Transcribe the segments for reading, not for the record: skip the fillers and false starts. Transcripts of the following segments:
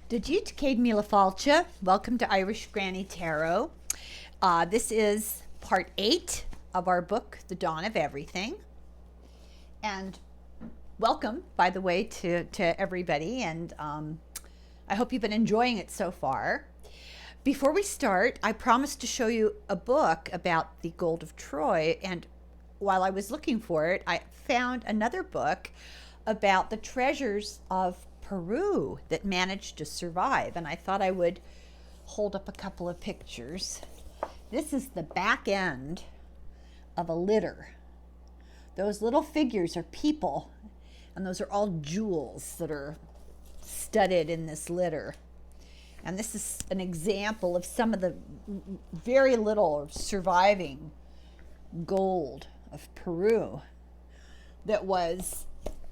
Dajit Cade Mila Falcha. Welcome to Irish Granny Tarot. This is part 8 of our book, The Dawn of Everything. And welcome, by the way, to everybody. And I hope you've been enjoying it so far. Before we start, I promised to show you a book about the gold of Troy. And while I was looking for it, I found another book about the treasures of Peru that managed to survive, and I thought I would hold up a couple of pictures. This is the back end of a litter. Those little figures are people, and those are all jewels that are studded in this litter. And this is an example of some of the very little surviving gold of Peru that was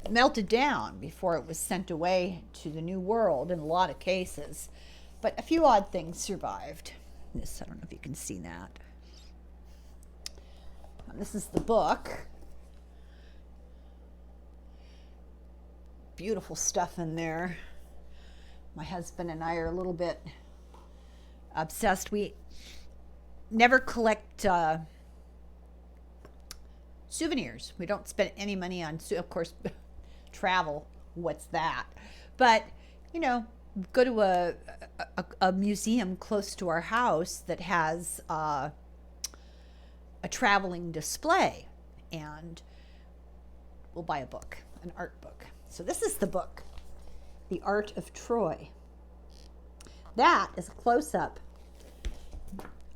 melted down before it was sent away to the New World in a lot of cases. But a few odd things survived. This, I don't know if you can see that. This is the book. Beautiful stuff in there. My husband and I are a little bit obsessed. We never collect souvenirs. We don't spend any money on, of course, travel. What's that? But, you know, go to a museum close to our house that has a traveling display, and we'll buy a book, an art book. So this is the book, The Art of Troy. That is a close-up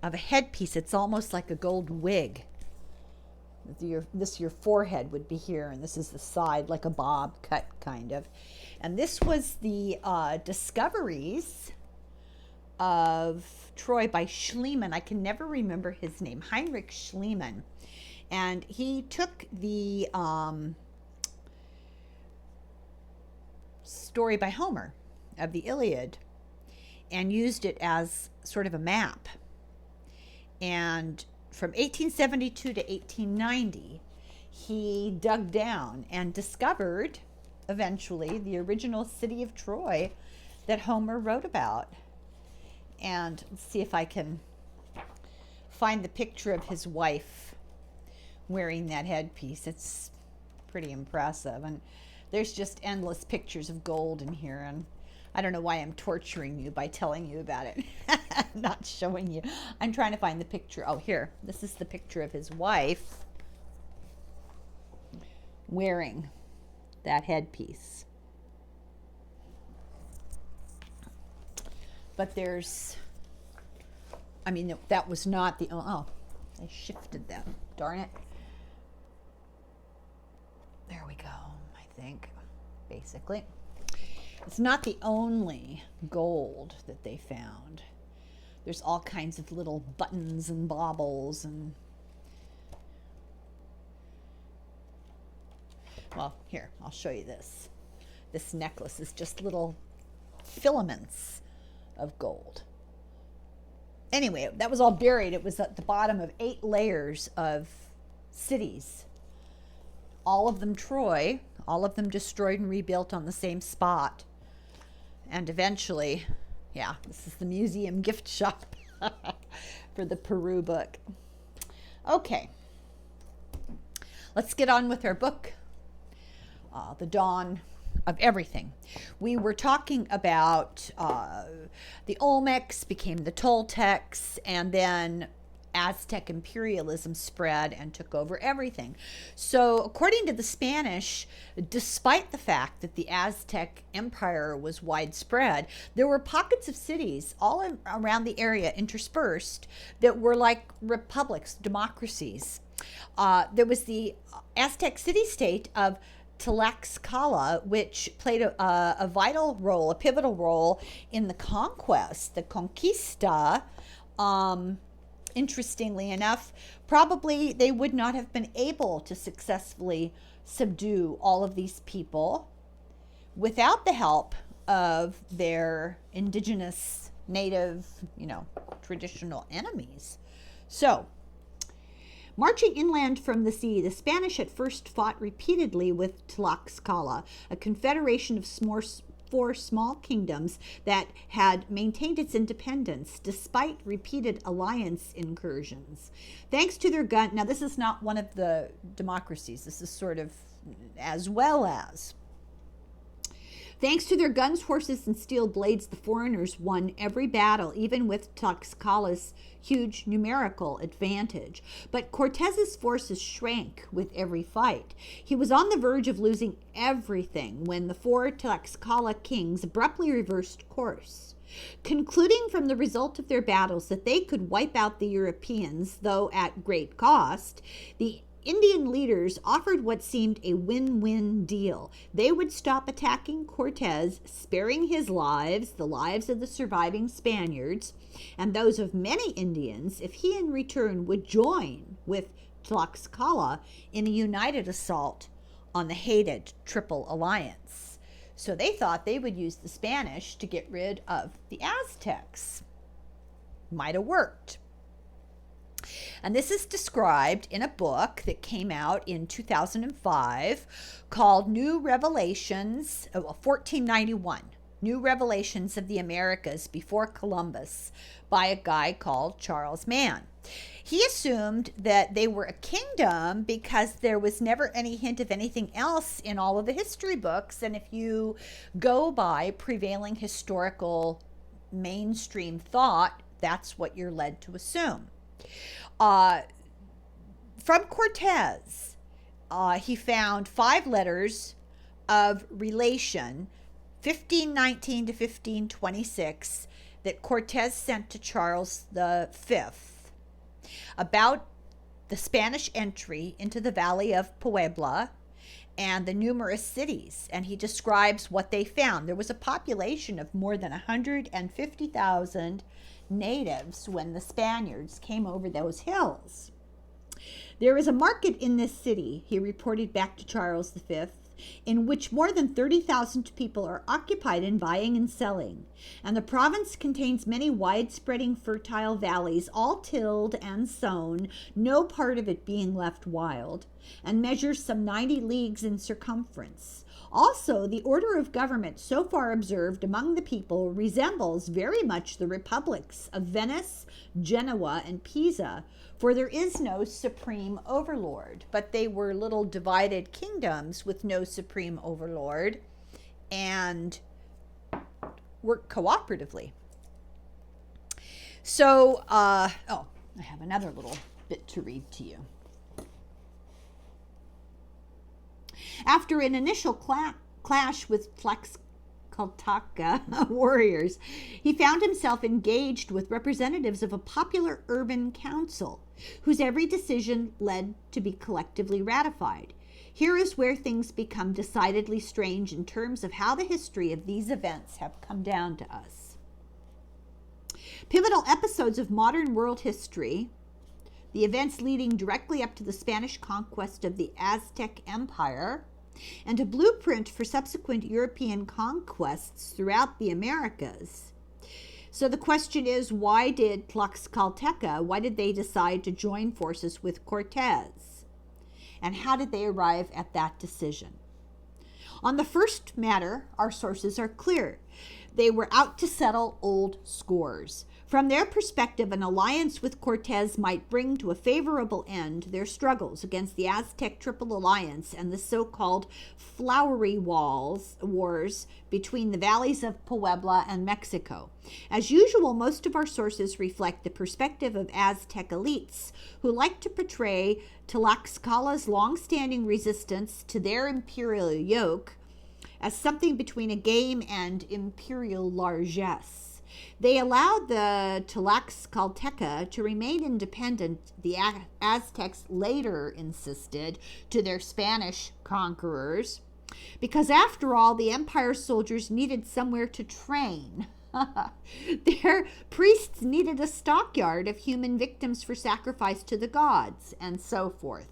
of a headpiece. It's almost like a gold wig. Your forehead would be here, and this is the side, like a bob cut kind of. And this was the discoveries of Troy by Schliemann. I can never remember his name, Heinrich Schliemann. And he took the story by Homer of the Iliad and used it as sort of a map. And from 1872 to 1890, he dug down and discovered, eventually, the original city of Troy that Homer wrote about. And let's see if I can find the picture of his wife wearing that headpiece. It's pretty impressive. And there's just endless pictures of gold in here. And I don't know why I'm torturing you by telling you about it. Not showing you. I'm trying to find the picture. Oh, here. This is the picture of his wife wearing that headpiece. But there's, I mean, that was not the, oh, I shifted that. Darn it. There we go, I think, basically. It's not the only gold that they found. There's all kinds of little buttons and baubles and, well, here, I'll show you this. This necklace is just little filaments of gold. Anyway, that was all buried. It was at the bottom of 8 layers of cities. All of them Troy, all of them destroyed and rebuilt on the same spot. And eventually, yeah, this is the museum gift shop for the Peru book. Okay, let's get on with our book, The Dawn of Everything. We were talking about the Olmecs became the Toltecs, and then Aztec imperialism spread and took over everything. So according to the Spanish, despite the fact that the Aztec Empire was widespread, there were pockets of cities all around the area interspersed that were like republics, democracies. There was the Aztec city-state of Tlaxcala, which played a vital role, a pivotal role in the conquest, the Conquista. Interestingly enough, probably they would not have been able to successfully subdue all of these people without the help of their indigenous, native, traditional enemies. So, marching inland from the sea, the Spanish at first fought repeatedly with Tlaxcala, a confederation of 4 small kingdoms that had maintained its independence despite repeated alliance incursions. Thanks to their gun, now this is not one of the democracies, this is sort of as well as. Thanks to their guns, horses, and steel blades, the foreigners won every battle, even with Tlaxcala's huge numerical advantage. But Cortez's forces shrank with every fight. He was on the verge of losing everything when the 4 Tlaxcala kings abruptly reversed course. Concluding from the result of their battles that they could wipe out the Europeans, though at great cost, the Indian leaders offered what seemed a win-win deal. They would stop attacking Cortez, sparing his lives, the lives of the surviving Spaniards, and those of many Indians, if he in return would join with Tlaxcala in a united assault on the hated Triple Alliance. So they thought they would use the Spanish to get rid of the Aztecs. Might have worked. And this is described in a book that came out in 2005 called New Revelations, 1491, New Revelations of the Americas Before Columbus, by a guy called Charles Mann. He assumed that they were a kingdom because there was never any hint of anything else in all of the history books. And if you go by prevailing historical mainstream thought, that's what you're led to assume. From Cortez, he found 5 letters of relation, 1519 to 1526, that Cortez sent to Charles V about the Spanish entry into the Valley of Puebla and the numerous cities. And he describes what they found. There was a population of more than 150,000 natives when the Spaniards came over those hills. There is a market in this city, he reported back to Charles V, in which more than 30,000 people are occupied in buying and selling, and the province contains many wide-spreading fertile valleys, all tilled and sown, no part of it being left wild, and measures some 90 leagues in circumference. Also, the order of government so far observed among the people resembles very much the republics of Venice, Genoa, and Pisa, for there is no supreme overlord, but they were little divided kingdoms with no supreme overlord and worked cooperatively. So, I have another little bit to read to you. After an initial clash with Tlaxcala warriors, he found himself engaged with representatives of a popular urban council, whose every decision led to be collectively ratified. Here is where things become decidedly strange in terms of how the history of these events have come down to us. Pivotal episodes of modern world history, the events leading directly up to the Spanish conquest of the Aztec Empire, and a blueprint for subsequent European conquests throughout the Americas. So the question is, why did they decide to join forces with Cortez? And how did they arrive at that decision? On the first matter, our sources are clear. They were out to settle old scores. From their perspective, an alliance with Cortez might bring to a favorable end their struggles against the Aztec Triple Alliance and the so-called Flowery Wars between the valleys of Puebla and Mexico. As usual, most of our sources reflect the perspective of Aztec elites who like to portray Tlaxcala's long-standing resistance to their imperial yoke as something between a game and imperial largesse. They allowed the Tlaxcalteca to remain independent, the Aztecs later insisted, to their Spanish conquerors, because after all, the empire soldiers needed somewhere to train. Their priests needed a stockyard of human victims for sacrifice to the gods, and so forth.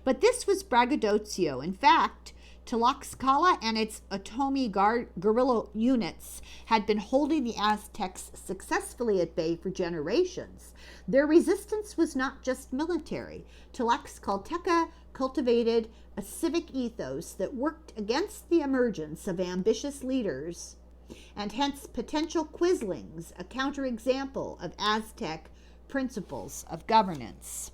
But this was braggadocio. In fact, Tlaxcala and its Otomi guerrilla units had been holding the Aztecs successfully at bay for generations. Their resistance was not just military. Tlaxcalteca cultivated a civic ethos that worked against the emergence of ambitious leaders, and hence potential quislings, a counterexample of Aztec principles of governance.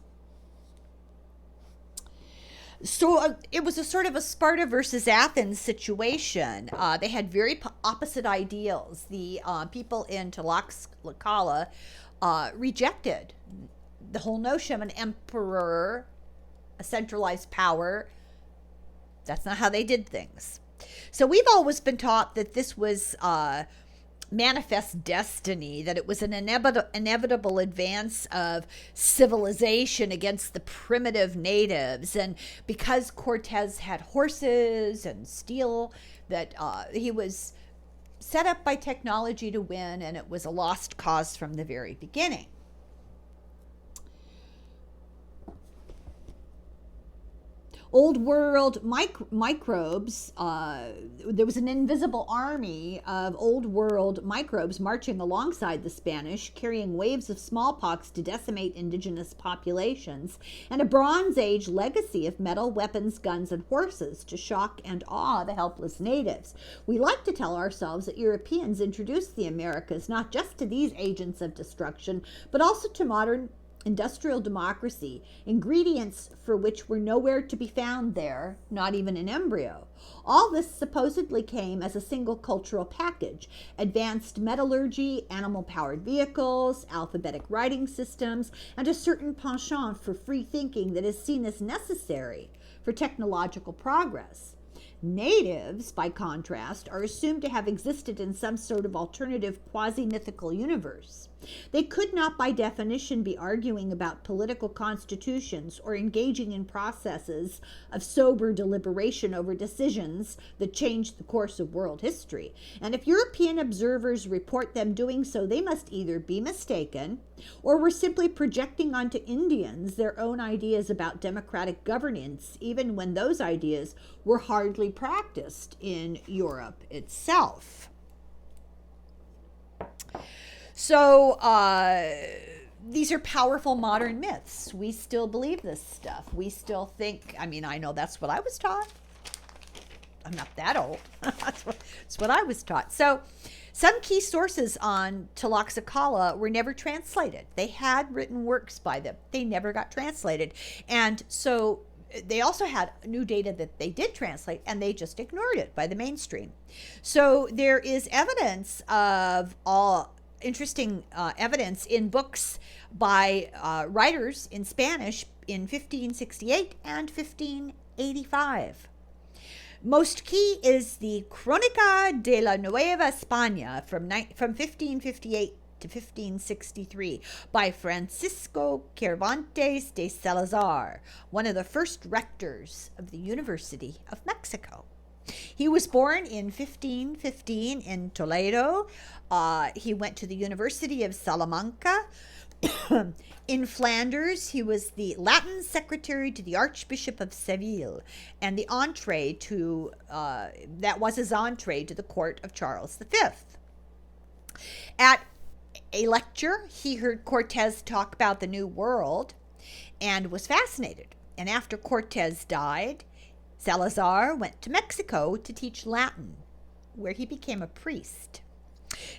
So it was a sort of a Sparta versus Athens situation. They had very opposite ideals. The people in Tlaxcala rejected the whole notion of an emperor, a centralized power. That's not how they did things. So we've always been taught that this was manifest destiny, that it was an inevitable advance of civilization against the primitive natives. And because Cortez had horses and steel, that he was set up by technology to win, and it was a lost cause from the very beginning. Old world microbes, there was an invisible army of old world microbes marching alongside the Spanish, carrying waves of smallpox to decimate indigenous populations, and a Bronze Age legacy of metal, weapons, guns, and horses to shock and awe the helpless natives. We like to tell ourselves that Europeans introduced the Americas not just to these agents of destruction, but also to modern industrial democracy, ingredients for which were nowhere to be found there, not even in embryo. All this supposedly came as a single cultural package: advanced metallurgy, animal-powered vehicles, alphabetic writing systems, and a certain penchant for free thinking that is seen as necessary for technological progress. Natives, by contrast, are assumed to have existed in some sort of alternative quasi-mythical universe. They could not, by definition, be arguing about political constitutions or engaging in processes of sober deliberation over decisions that changed the course of world history. And if European observers report them doing so, they must either be mistaken or were simply projecting onto Indians their own ideas about democratic governance, even when those ideas were hardly practiced in Europe itself. So these are powerful modern myths. We still believe this stuff. We still think, I mean, I know that's what I was taught. I'm not that old. That's what I was taught. So some key sources on Tlaxcala were never translated. They had written works by them. They never got translated. And so they also had new data that they did translate, and they just ignored it by the mainstream. So there is evidence of interesting evidence in books by writers in Spanish in 1568 and 1585. Most key is the Crónica de la Nueva España from 1558 to 1563 by Francisco Cervantes de Salazar, one of the first rectors of the University of Mexico. He was born in 1515 in Toledo. He went to the University of Salamanca. In Flanders, he was the Latin secretary to the Archbishop of Seville, and the entree to that was his entree to the court of Charles V. At a lecture, he heard Cortez talk about the New World and was fascinated. And after Cortez died, Salazar went to Mexico to teach Latin, where he became a priest.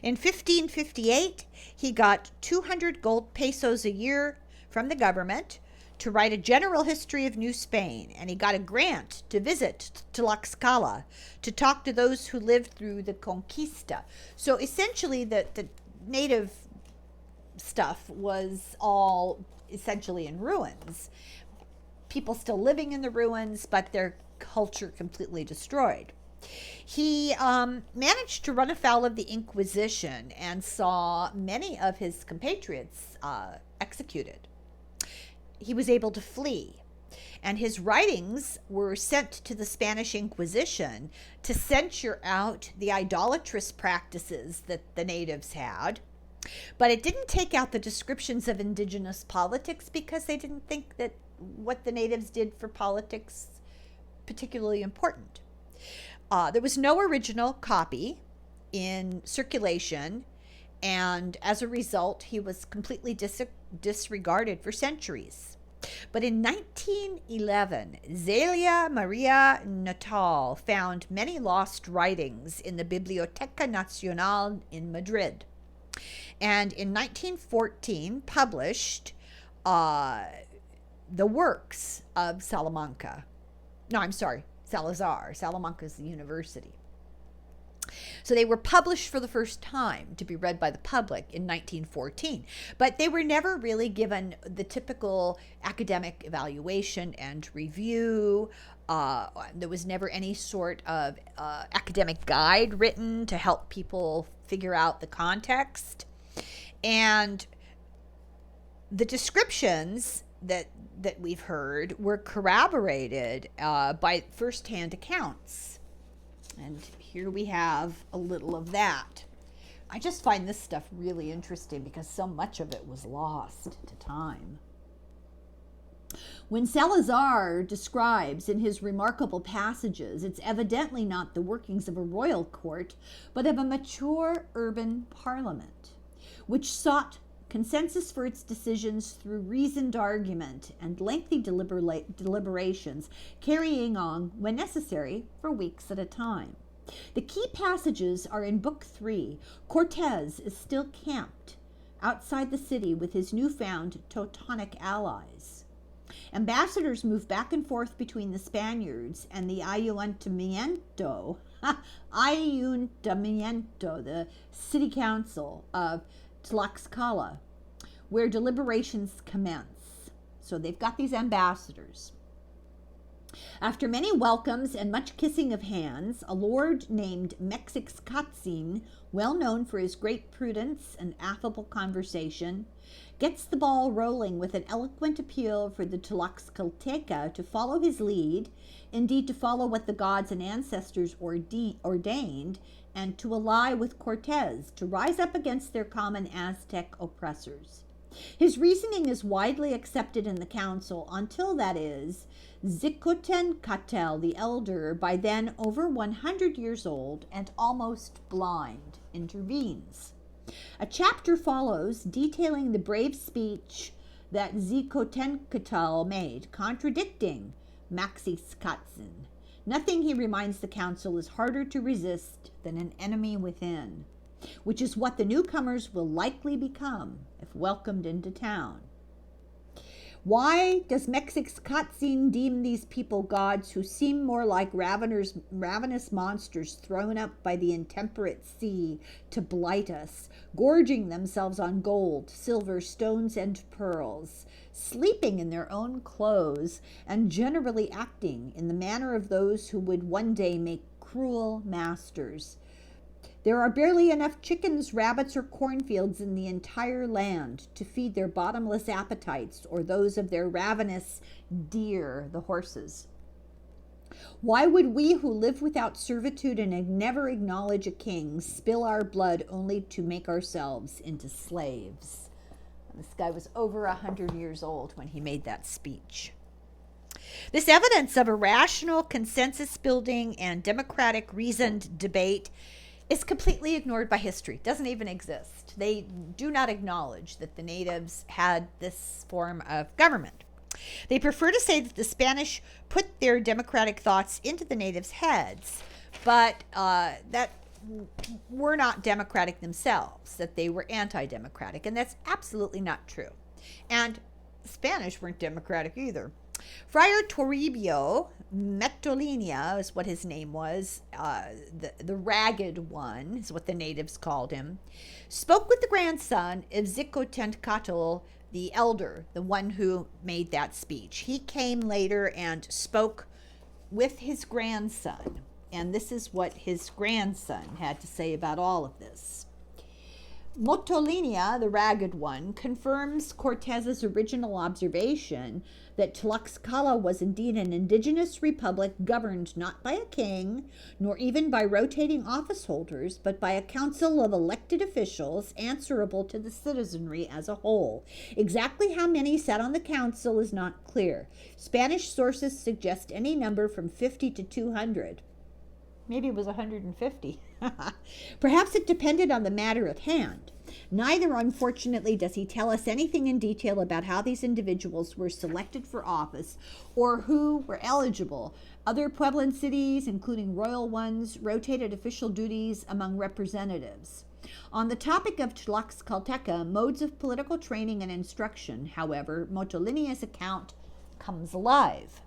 In 1558, he got 200 gold pesos a year from the government to write a general history of New Spain, and he got a grant to visit Tlaxcala to talk to those who lived through the Conquista. So essentially, the native stuff was all essentially in ruins. People still living in the ruins, but their culture completely destroyed. He managed to run afoul of the Inquisition and saw many of his compatriots executed. He was able to flee, and his writings were sent to the Spanish Inquisition to censure out the idolatrous practices that the natives had. But it didn't take out the descriptions of indigenous politics, because they didn't think that what the natives did for politics particularly important. There was no original copy in circulation, and as a result, he was completely disregarded for centuries. But in 1911, Zelia Maria Natal found many lost writings in the Biblioteca Nacional in Madrid, and in 1914 published the works of Salamanca. No, I'm sorry, Salazar. Salamanca is the university. So they were published for the first time to be read by the public in 1914, but they were never really given the typical academic evaluation and review. There was never any sort of academic guide written to help people figure out the context. And the descriptions that we've heard were corroborated by firsthand accounts. And here we have a little of that. I just find this stuff really interesting because so much of it was lost to time. When Salazar describes in his remarkable passages, it's evidently not the workings of a royal court, but of a mature urban parliament, which sought consensus for its decisions through reasoned argument and lengthy deliberations, carrying on, when necessary, for weeks at a time. The key passages are in Book 3. Cortes is still camped outside the city with his newfound Teutonic allies. Ambassadors move back and forth between the Spaniards and the Ayuntamiento, the city council of Tlaxcala, where deliberations commence. So they've got these ambassadors. After many welcomes and much kissing of hands, a lord named Mexixcatzin, well known for his great prudence and affable conversation, gets the ball rolling with an eloquent appeal for the Tlaxcalteca to follow his lead, indeed to follow what the gods and ancestors ordained, and to ally with Cortes to rise up against their common Aztec oppressors. His reasoning is widely accepted in the council until, that is, Xicotencatl the Elder, by then over 100 years old and almost blind, intervenes. A chapter follows detailing the brave speech that Xicotencatl made, contradicting Mexixcatzin. Nothing, he reminds the council, is harder to resist than an enemy within, which is what the newcomers will likely become if welcomed into town. Why does Mexixcatzin deem these people gods who seem more like ravenous monsters thrown up by the intemperate sea to blight us, gorging themselves on gold, silver, stones, and pearls, sleeping in their own clothes, and generally acting in the manner of those who would one day make cruel masters? There are barely enough chickens, rabbits, or cornfields in the entire land to feed their bottomless appetites or those of their ravenous deer, the horses. Why would we who live without servitude and never acknowledge a king spill our blood only to make ourselves into slaves? This guy was over 100 years old when he made that speech. This evidence of a rational consensus building and democratic reasoned debate is completely ignored by history. Doesn't even exist. They do not acknowledge that the natives had this form of government. They prefer to say that the Spanish put their democratic thoughts into the natives' heads, but that were not democratic themselves, that they were anti-democratic, and that's absolutely not true. And the Spanish weren't democratic either. Friar Toribio Metolinia is what his name was, the ragged one is what the natives called him, spoke with the grandson of Xicotencatl the Elder, the one who made that speech. He came later and spoke with his grandson, and this is what his grandson had to say about all of this. Motolinia, the ragged one, confirms Cortez's original observation that Tlaxcala was indeed an indigenous republic governed not by a king, nor even by rotating office holders, but by a council of elected officials answerable to the citizenry as a whole. Exactly how many sat on the council is not clear. Spanish sources suggest any number from 50 to 200. Maybe it was 150. Perhaps it depended on the matter at hand. Neither, unfortunately, does he tell us anything in detail about how these individuals were selected for office or who were eligible. Other Pueblan cities, including royal ones, rotated official duties among representatives. On the topic of Tlaxcalteca, modes of political training and instruction, however, Motolinea's account comes alive.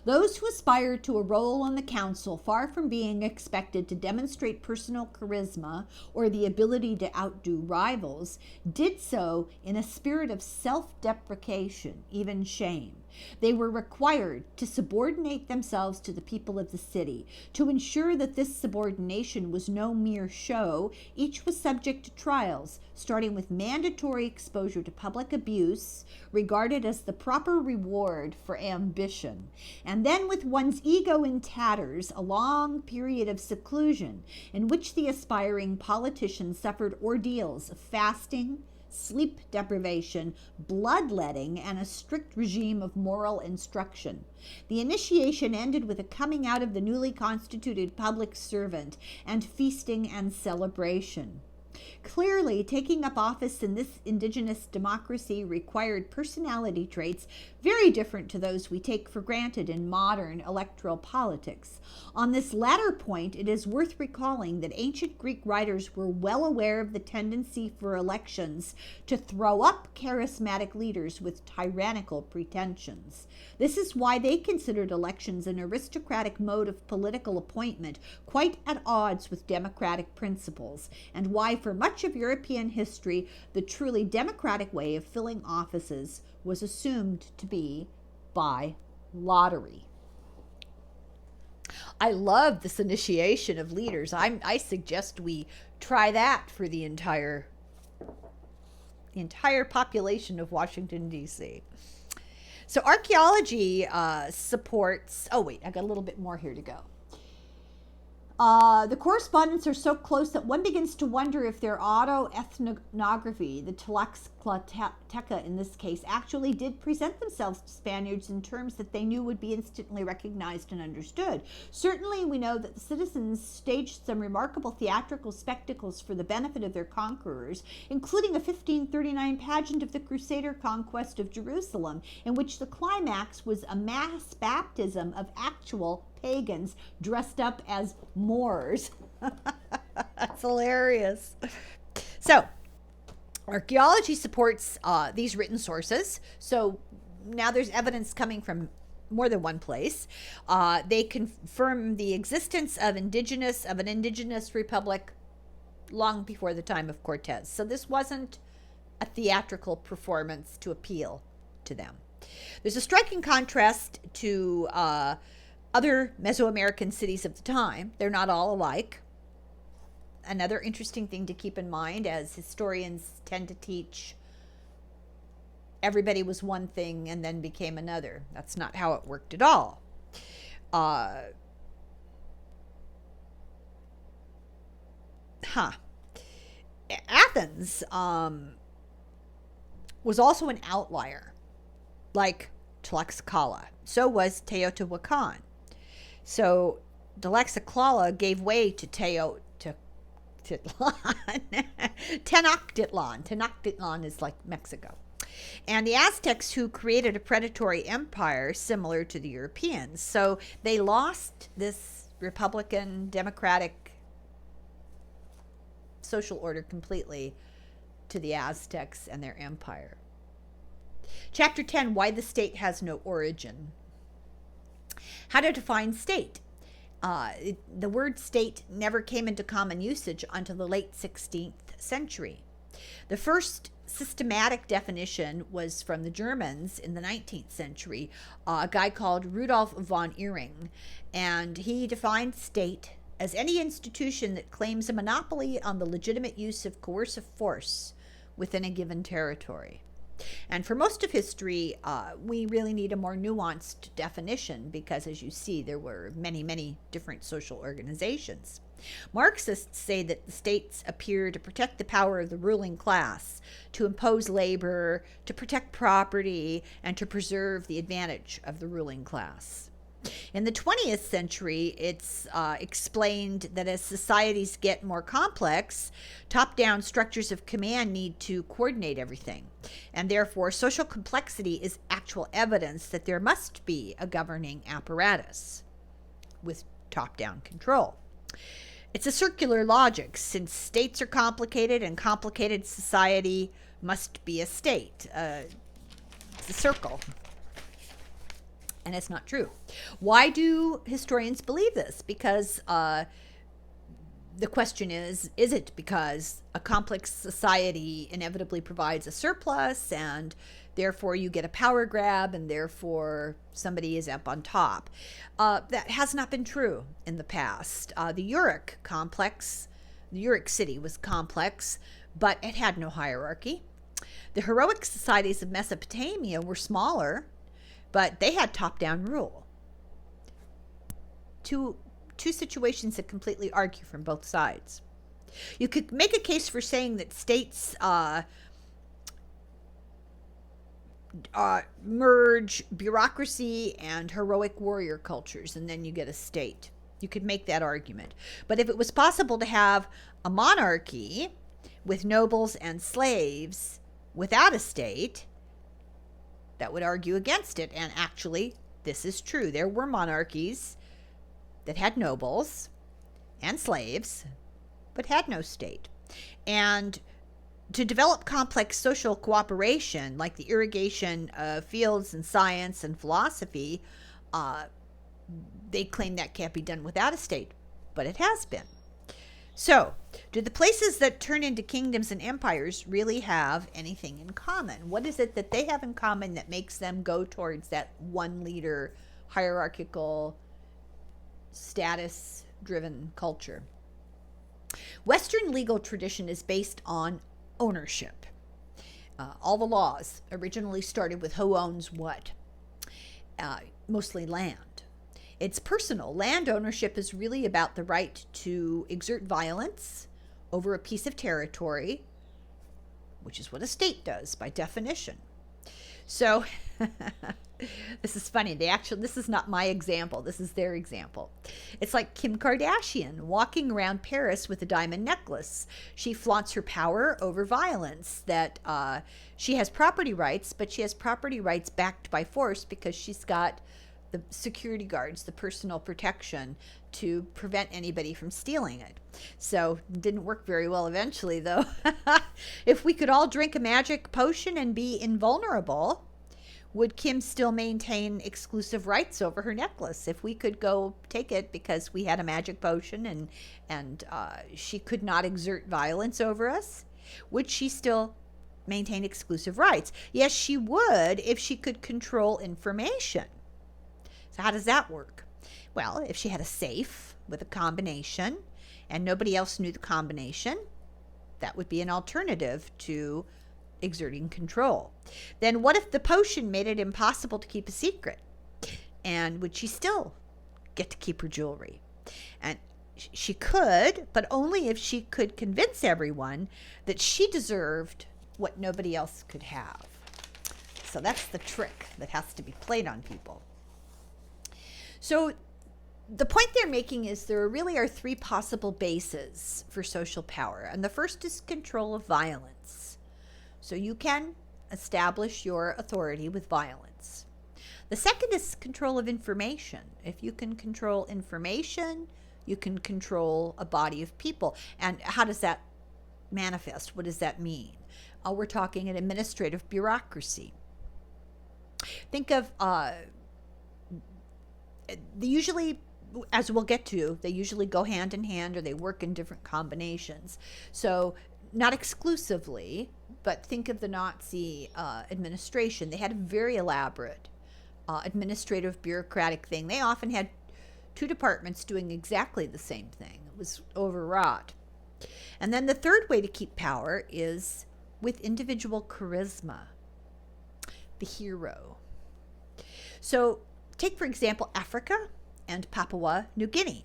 Those who aspired to a role on the council, far from being expected to demonstrate personal charisma or the ability to outdo rivals, did so in a spirit of self-deprecation, even shame. They were required to subordinate themselves to the people of the city. To ensure that this subordination was no mere show, each was subject to trials, starting with mandatory exposure to public abuse, regarded as the proper reward for ambition, and then with one's ego in tatters, a long period of seclusion in which the aspiring politician suffered ordeals of fasting, sleep deprivation, bloodletting, and a strict regime of moral instruction. The initiation ended with a coming out of the newly constituted public servant and feasting and celebration. Clearly, taking up office in this indigenous democracy required personality traits very different to those we take for granted in modern electoral politics. On this latter point, it is worth recalling that ancient Greek writers were well aware of the tendency for elections to throw up charismatic leaders with tyrannical pretensions. This is why they considered elections an aristocratic mode of political appointment, quite at odds with democratic principles, and why for much of European history, the truly democratic way of filling offices was assumed to be by lottery. I love this initiation of leaders. I suggest we try that for the entire population of Washington, D.C. So archaeology supports, oh wait, I got a little bit more here to go. The correspondence are so close that one begins to wonder if their autoethnography, the Tlaxcalteca in this case, actually did present themselves to Spaniards in terms that they knew would be instantly recognized and understood. Certainly, we know that the citizens staged some remarkable theatrical spectacles for the benefit of their conquerors, including a 1539 pageant of the Crusader conquest of Jerusalem, in which the climax was a mass baptism of actual pagans dressed up as Moors. That's hilarious. So, archaeology supports these written sources. So now there's evidence coming from more than one place. They confirm the existence of an indigenous republic long before the time of Cortez. So this wasn't a theatrical performance to appeal to them. There's a striking contrast to other Mesoamerican cities of the time. They're not all alike. Another interesting thing to keep in mind, as historians tend to teach, everybody was one thing and then became another. That's not how it worked at all. Athens was also an outlier, like Tlaxcala. So was Teotihuacan. So Tlaxcala gave way to Tenochtitlan. Tenochtitlan is like Mexico. And the Aztecs, who created a predatory empire similar to the Europeans. So they lost this republican, democratic social order completely to the Aztecs and their empire. Chapter 10, Why the State Has No Origin. How to define state. The word state never came into common usage until the late 16th century. The first systematic definition was from the Germans in the 19th century, a guy called Rudolf von Ehring, and he defined state as any institution that claims a monopoly on the legitimate use of coercive force within a given territory. And for most of history, we really need a more nuanced definition because, as you see, there were many, many different social organizations. Marxists say that the states appear to protect the power of the ruling class, to impose labor, to protect property, and to preserve the advantage of the ruling class. In the 20th century, it's explained that as societies get more complex, top-down structures of command need to coordinate everything. And therefore, social complexity is actual evidence that there must be a governing apparatus with top-down control. It's a circular logic. Since states are complicated and complicated society must be a state. It's a circle. And it's not true. Why do historians believe this? Because the question is it because a complex society inevitably provides a surplus and therefore you get a power grab and therefore somebody is up on top? That has not been true in the past. The Uruk city was complex, but it had no hierarchy. The heroic societies of Mesopotamia were smaller, but they had top-down rule. Two situations that completely argue from both sides. You could make a case for saying that states merge bureaucracy and heroic warrior cultures, and then you get a state. You could make that argument. But if it was possible to have a monarchy with nobles and slaves without a state, that would argue against it. And actually, this is true. There were monarchies that had nobles and slaves, but had no state. And to develop complex social cooperation, like the irrigation of fields and science and philosophy, they claim that can't be done without a state, but it has been. So, do the places that turn into kingdoms and empires really have anything in common? What is it that they have in common that makes them go towards that one leader, hierarchical, status-driven culture? Western legal tradition is based on ownership. All the laws originally started with who owns what, mostly land. It's personal. Land ownership is really about the right to exert violence over a piece of territory, which is what a state does by definition. So, this is funny. This is not my example. This is their example. It's like Kim Kardashian walking around Paris with a diamond necklace. She flaunts her power over violence, that she has property rights, but she has property rights backed by force because she's got the security guards, the personal protection to prevent anybody from stealing it. So it didn't work very well eventually, though. If we could all drink a magic potion and be invulnerable, would Kim still maintain exclusive rights over her necklace? If we could go take it because we had a magic potion and she could not exert violence over us, would she still maintain exclusive rights? Yes, she would if she could control information. So how does that work? Well, if she had a safe with a combination and nobody else knew the combination, that would be an alternative to exerting control. Then what if the potion made it impossible to keep a secret? And would she still get to keep her jewelry? And she could, but only if she could convince everyone that she deserved what nobody else could have. So that's the trick that has to be played on people. So the point they're making is there really are three possible bases for social power. And the first is control of violence. So you can establish your authority with violence. The second is control of information. If you can control information, you can control a body of people. And how does that manifest? What does that mean? We're talking an administrative bureaucracy. Think of they usually, as we'll get to, they usually go hand in hand or they work in different combinations. So not exclusively, but think of the Nazi administration. They had a very elaborate administrative bureaucratic thing. They often had two departments doing exactly the same thing. It was overwrought. And then the third way to keep power is with individual charisma, the hero. So take, for example, Africa and Papua New Guinea.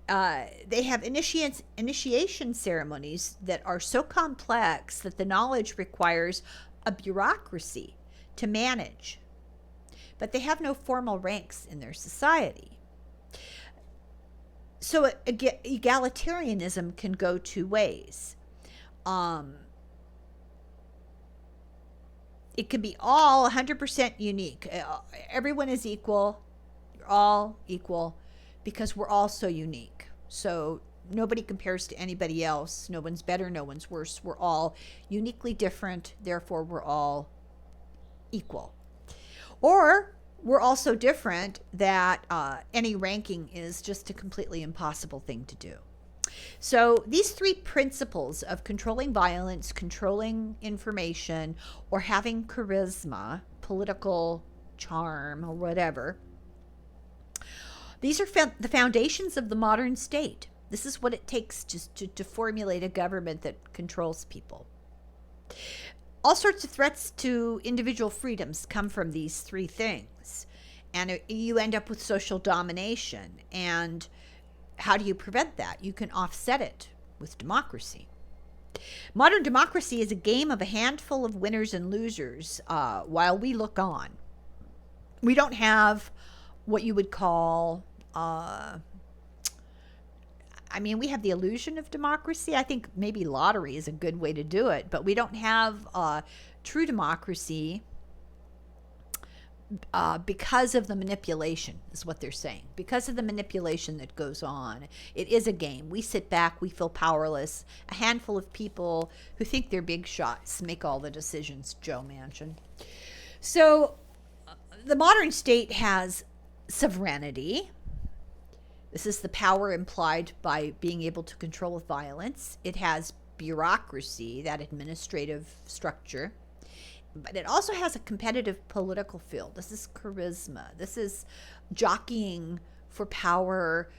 They have initiation ceremonies that are so complex that the knowledge requires a bureaucracy to manage. but they have no formal ranks in their society. So egalitarianism can go two ways. It can be all 100% unique. Everyone is equal. You're all equal because we're all so unique. So nobody compares to anybody else. No one's better, no one's worse. We're all uniquely different. Therefore, we're all equal. Or we're all so different that any ranking is just a completely impossible thing to do. So these three principles of controlling violence, controlling information, or having charisma, political charm, or whatever, these are the foundations of the modern state. This is what it takes to formulate a government that controls people. All sorts of threats to individual freedoms come from these three things. And you end up with social domination. And how do you prevent that? You can offset it with democracy. Modern democracy is a game of a handful of winners and losers while we look on. We don't have what you would call, we have the illusion of democracy. I think maybe lottery is a good way to do it, but we don't have true democracy because of the manipulation, is what they're saying. Because of the manipulation that goes on. It is a game. We sit back, we feel powerless. A handful of people who think they're big shots make all the decisions, Joe Manchin. So the modern state has sovereignty. This is the power implied by being able to control with violence. It has bureaucracy, that administrative structure. But it also has a competitive political field. This is charisma. This is jockeying for power.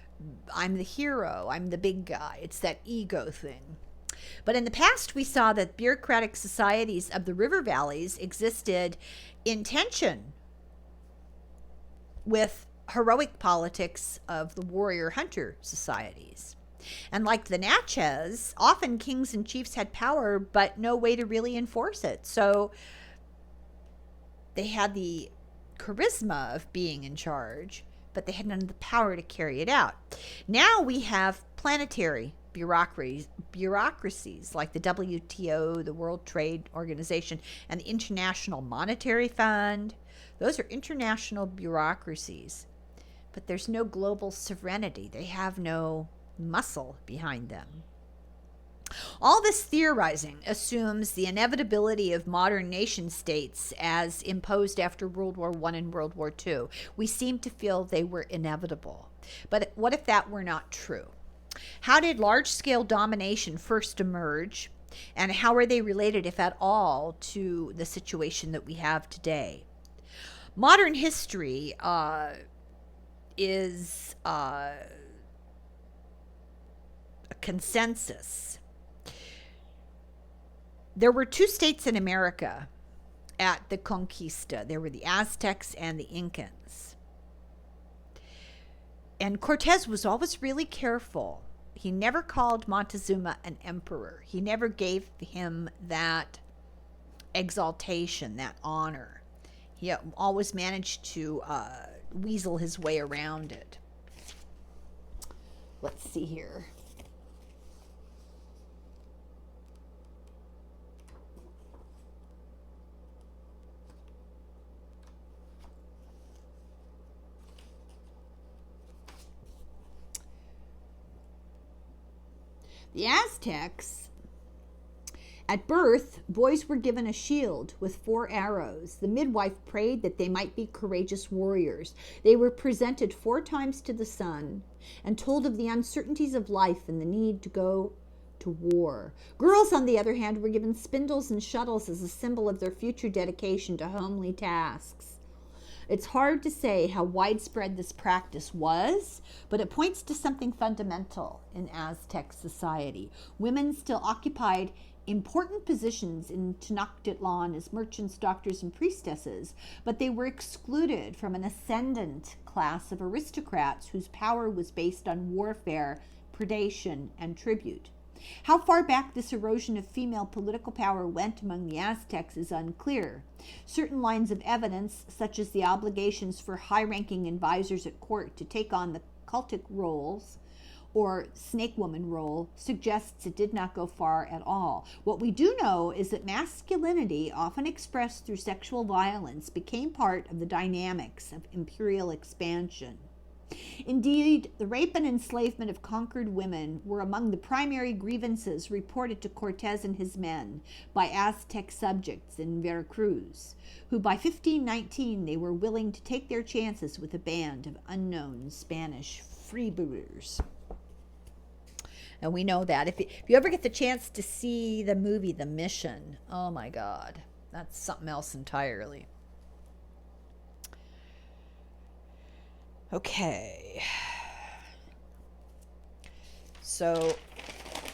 I'm the hero. I'm the big guy. It's that ego thing. But in the past, we saw that bureaucratic societies of the river valleys existed in tension with heroic politics of the warrior-hunter societies. And like the Natchez, often kings and chiefs had power, but no way to really enforce it. So they had the charisma of being in charge, but they had none of the power to carry it out. Now we have planetary bureaucracies like the WTO, the World Trade Organization, and the International Monetary Fund. Those are international bureaucracies, but there's no global sovereignty. They have no muscle behind them. All this theorizing assumes the inevitability of modern nation states as imposed after World War I and World War II. We seem to feel they were inevitable. But what if that were not true? How did large-scale domination first emerge, and how are they related, if at all, to the situation that we have today? Modern history is a consensus. There were two states in America at the Conquista. There were the Aztecs and the Incas. And Cortez was always really careful. He never called Montezuma an emperor. He never gave him that exaltation, that honor. He always managed to weasel his way around it. Let's see here. The Aztecs, at birth, boys were given a shield with 4 arrows. The midwife prayed that they might be courageous warriors. They were presented 4 times to the sun and told of the uncertainties of life and the need to go to war. Girls, on the other hand, were given spindles and shuttles as a symbol of their future dedication to homely tasks. It's hard to say how widespread this practice was, but it points to something fundamental in Aztec society. Women still occupied important positions in Tenochtitlan as merchants, doctors, and priestesses, but they were excluded from an ascendant class of aristocrats whose power was based on warfare, predation, and tribute. How far back this erosion of female political power went among the Aztecs is unclear. Certain lines of evidence, such as the obligations for high-ranking advisors at court to take on the cultic roles or snake woman role, suggests it did not go far at all. What we do know is that masculinity, often expressed through sexual violence, became part of the dynamics of imperial expansion. Indeed, the rape and enslavement of conquered women were among the primary grievances reported to Cortes and his men by Aztec subjects in Veracruz, who by 1519 they were willing to take their chances with a band of unknown Spanish freebooters. And we know that. If you ever get the chance to see the movie The Mission, oh my God, that's something else entirely. Okay. So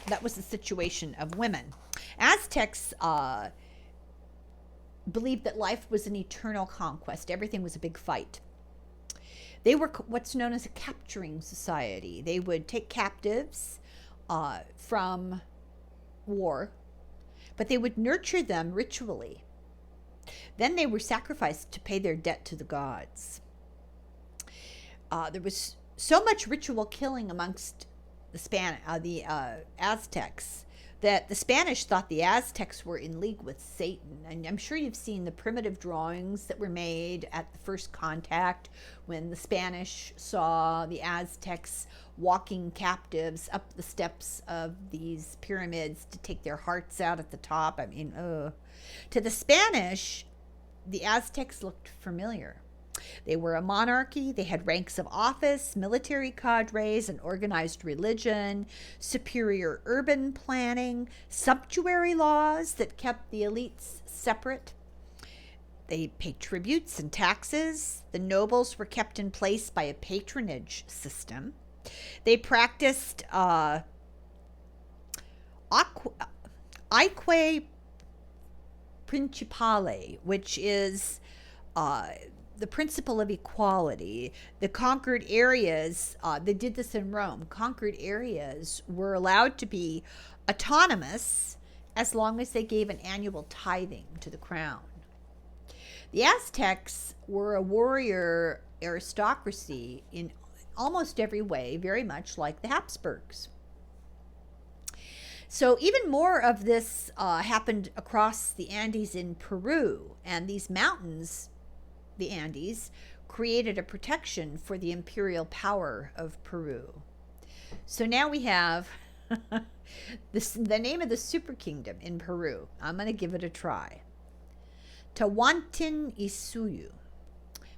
that was the situation of women. Aztecs believed that life was an eternal conquest. Everything was a big fight. They were what's known as a capturing society. They would take captives from war, but they would nurture them ritually. Then they were sacrificed to pay their debt to the gods. There was so much ritual killing amongst the Aztecs that the Spanish thought the Aztecs were in league with Satan. And I'm sure you've seen the primitive drawings that were made at the first contact when the Spanish saw the Aztecs walking captives up the steps of these pyramids to take their hearts out at the top. I mean, to the Spanish, the Aztecs looked familiar. They were a monarchy. They had ranks of office, military cadres, an organized religion, superior urban planning, sumptuary laws that kept the elites separate. They paid tributes and taxes. The nobles were kept in place by a patronage system. They practiced aeque principale, which is the principle of equality. The conquered areas, they did this in Rome, conquered areas were allowed to be autonomous as long as they gave an annual tithing to the crown. The Aztecs were a warrior aristocracy in almost every way, very much like the Habsburgs. So even more of this happened across the Andes in Peru, and these mountains, the Andes, created a protection for the imperial power of Peru. So now we have the name of the super kingdom in Peru. I'm going to give it a try. Tawantinsuyu,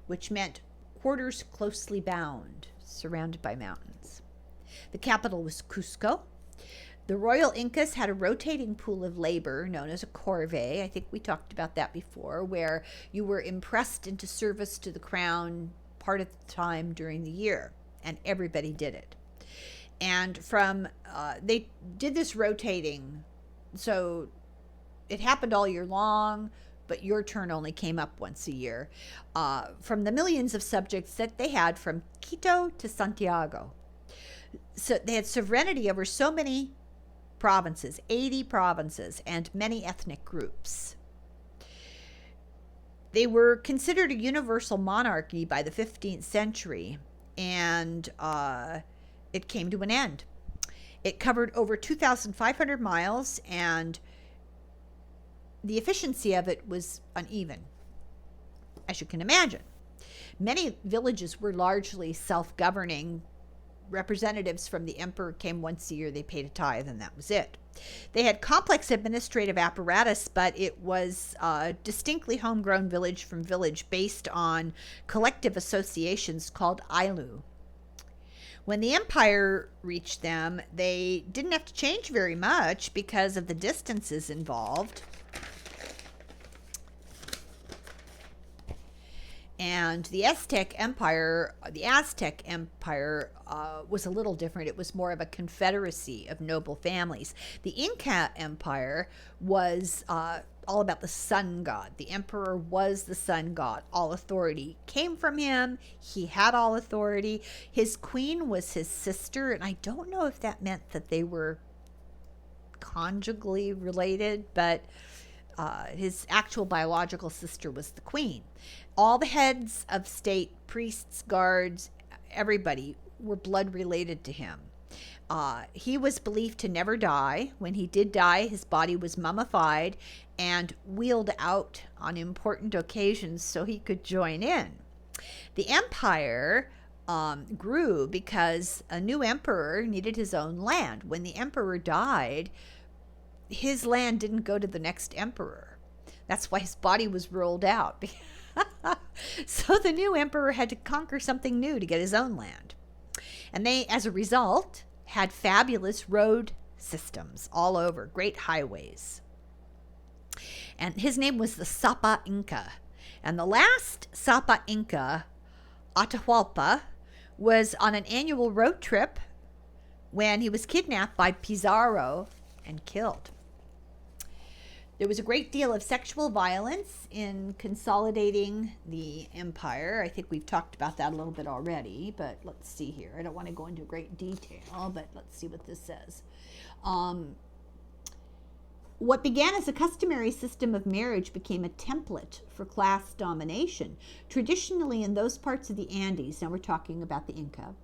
which meant quarters closely bound, surrounded by mountains. The capital was Cusco. The royal Incas had a rotating pool of labor known as a corvée. I think we talked about that before, where you were impressed into service to the crown part of the time during the year, and everybody did it. And they did this rotating, so it happened all year long, but your turn only came up once a year, from the millions of subjects that they had from Quito to Santiago. So they had sovereignty over so many provinces, 80 provinces, and many ethnic groups. They were considered a universal monarchy by the 15th century, and it came to an end. It covered over 2,500 miles, and the efficiency of it was uneven, as you can imagine. Many villages were largely self-governing. Representatives from the emperor came once a year. They paid a tithe, and that was it. They had complex administrative apparatus, but it was distinctly homegrown village from village based on collective associations called ailu. When the empire reached them, they didn't have to change very much because of the distances involved. And the Aztec Empire was a little different. It was more of a confederacy of noble families. The Inca Empire was all about the sun god. The emperor was the sun god. All authority came from him. He had all authority. His queen was his sister, and I don't know if that meant that they were conjugally related, but his actual biological sister was the queen. All the heads of state, priests, guards, everybody were blood related to him. He was believed to never die. When he did die, his body was mummified and wheeled out on important occasions so he could join in. The empire grew because a new emperor needed his own land. When the emperor died, his land didn't go to the next emperor. That's why his body was rolled out. So the new emperor had to conquer something new to get his own land. And they, as a result, had fabulous road systems all over, great highways. And his name was the Sapa Inca. And the last Sapa Inca, Atahualpa, was on an annual road trip when he was kidnapped by Pizarro and killed. There was a great deal of sexual violence in consolidating the empire. I think we've talked about that a little bit already, but let's see here. I don't want to go into great detail, but let's see what this says. What began as a customary system of marriage became a template for class domination. Traditionally, in those parts of the Andes, now we're talking about the Inca,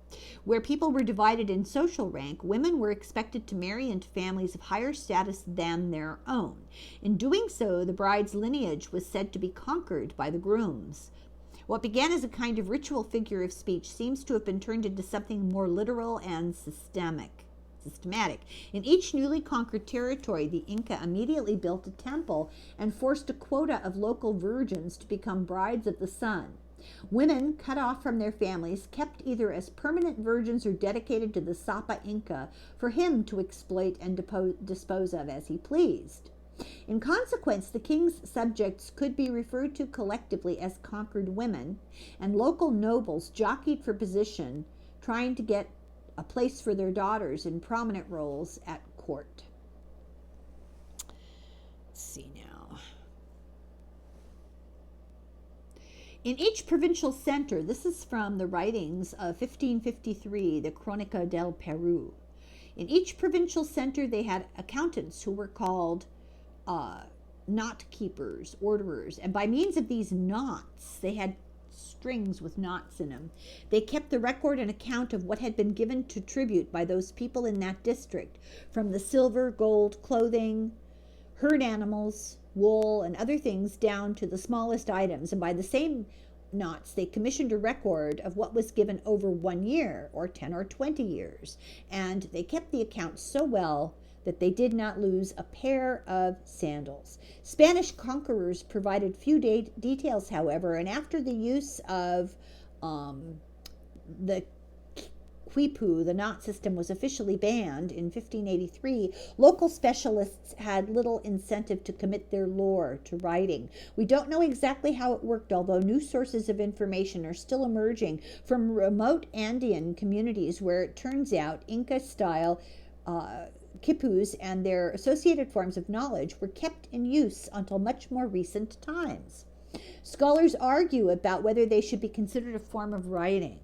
where people were divided in social rank, women were expected to marry into families of higher status than their own. In doing so, the bride's lineage was said to be conquered by the grooms. What began as a kind of ritual figure of speech seems to have been turned into something more literal and systematic. In each newly conquered territory, the Inca immediately built a temple and forced a quota of local virgins to become brides of the sun. Women cut off from their families, kept either as permanent virgins or dedicated to the Sapa Inca for him to exploit and dispose of as he pleased. In consequence, the king's subjects could be referred to collectively as conquered women, and local nobles jockeyed for position, trying to get a place for their daughters in prominent roles at court. Let's see now. In each provincial center, this is from the writings of 1553, the Cronica del Peru. In each provincial center, they had accountants who were called knot keepers, orderers, and by means of these knots, they had strings with knots in them. They kept the record and account of what had been given to tribute by those people in that district, from the silver, gold, clothing, herd animals, wool, and other things down to the smallest items. And by the same knots, they commissioned a record of what was given over 1 year, or 10 or 20 years. And they kept the account so well that they did not lose a pair of sandals. Spanish conquerors provided few details, however, and after the use of the quipu, the knot system, was officially banned in 1583, local specialists had little incentive to commit their lore to writing. We don't know exactly how it worked, although new sources of information are still emerging from remote Andean communities where it turns out Inca-style quipus and their associated forms of knowledge were kept in use until much more recent times. Scholars argue about whether they should be considered a form of writing.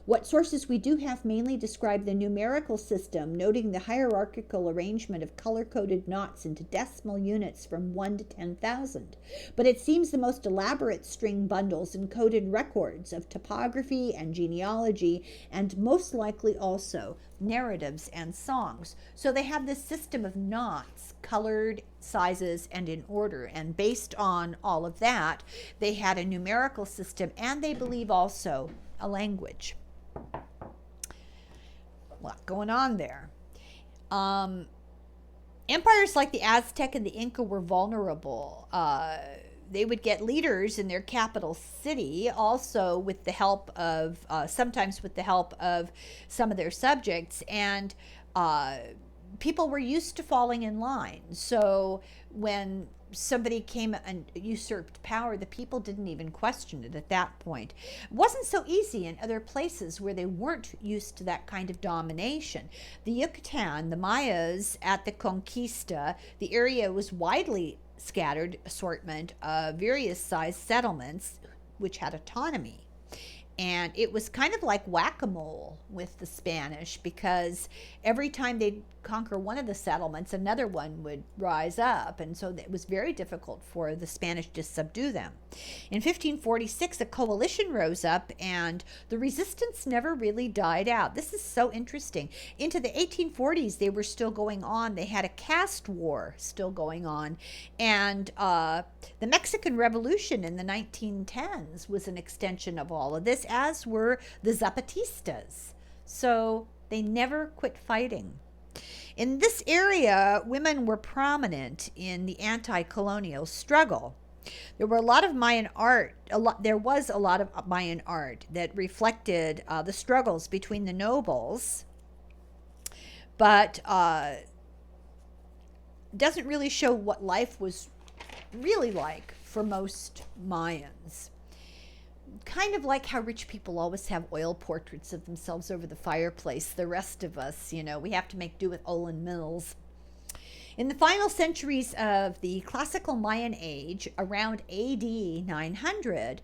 What sources we do have mainly describe the numerical system, noting the hierarchical arrangement of color-coded knots into decimal units from 1 to 10,000. But it seems the most elaborate string bundles encoded records of topography and genealogy, and most likely also narratives and songs. So they have this system of knots, colored, sizes, and in order. And based on all of that, they had a numerical system, and they believe also a language. A lot going on there. Empires like the Aztec and the Inca were vulnerable. They would get leaders in their capital city, also with the help of, sometimes with the help of some of their subjects, and people were used to falling in line. So when somebody came and usurped power, the people didn't even question it at that point. It wasn't so easy in other places where they weren't used to that kind of domination. The Yucatan, the Mayas at the Conquista, the area was widely scattered assortment of various sized settlements which had autonomy. And it was kind of like whack-a-mole with the Spanish, because every time they'd conquer one of the settlements, another one would rise up. And so it was very difficult for the Spanish to subdue them. In 1546, a coalition rose up, and the resistance never really died out. This is so interesting. Into the 1840s, they were still going on. They had a caste war still going on. And the Mexican Revolution in the 1910s was an extension of all of this, as were the Zapatistas. So they never quit fighting. In this area, women were prominent in the anti-colonial struggle. There were a lot of Mayan art. There was a lot of Mayan art that reflected the struggles between the nobles, but doesn't really show what life was really like for most Mayans. Kind of like how rich people always have oil portraits of themselves over the fireplace. The rest of us, we have to make do with Olin Mills. In the final centuries of the classical Mayan age, around AD 900,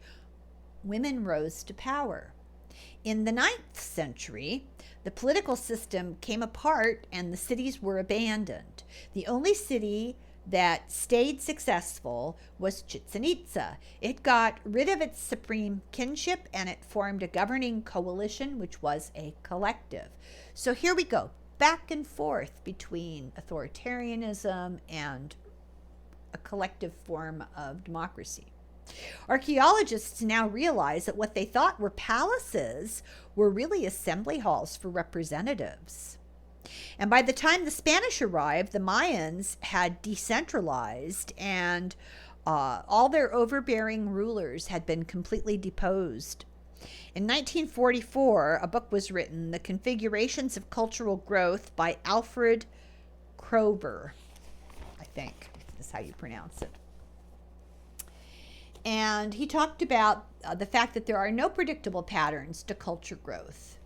women rose to power. In the 9th century, the political system came apart and the cities were abandoned. The only city that stayed successful was Chichen Itza. It got rid of its supreme kinship and it formed a governing coalition, which was a collective. So here we go, back and forth between authoritarianism and a collective form of democracy. Archaeologists now realize that what they thought were palaces were really assembly halls for representatives. And by the time the Spanish arrived, the Mayans had decentralized, and all their overbearing rulers had been completely deposed. In 1944, a book was written, The Configurations of Cultural Growth, by Alfred Kroeber, I think is how you pronounce it. And he talked about the fact that there are no predictable patterns to culture growth,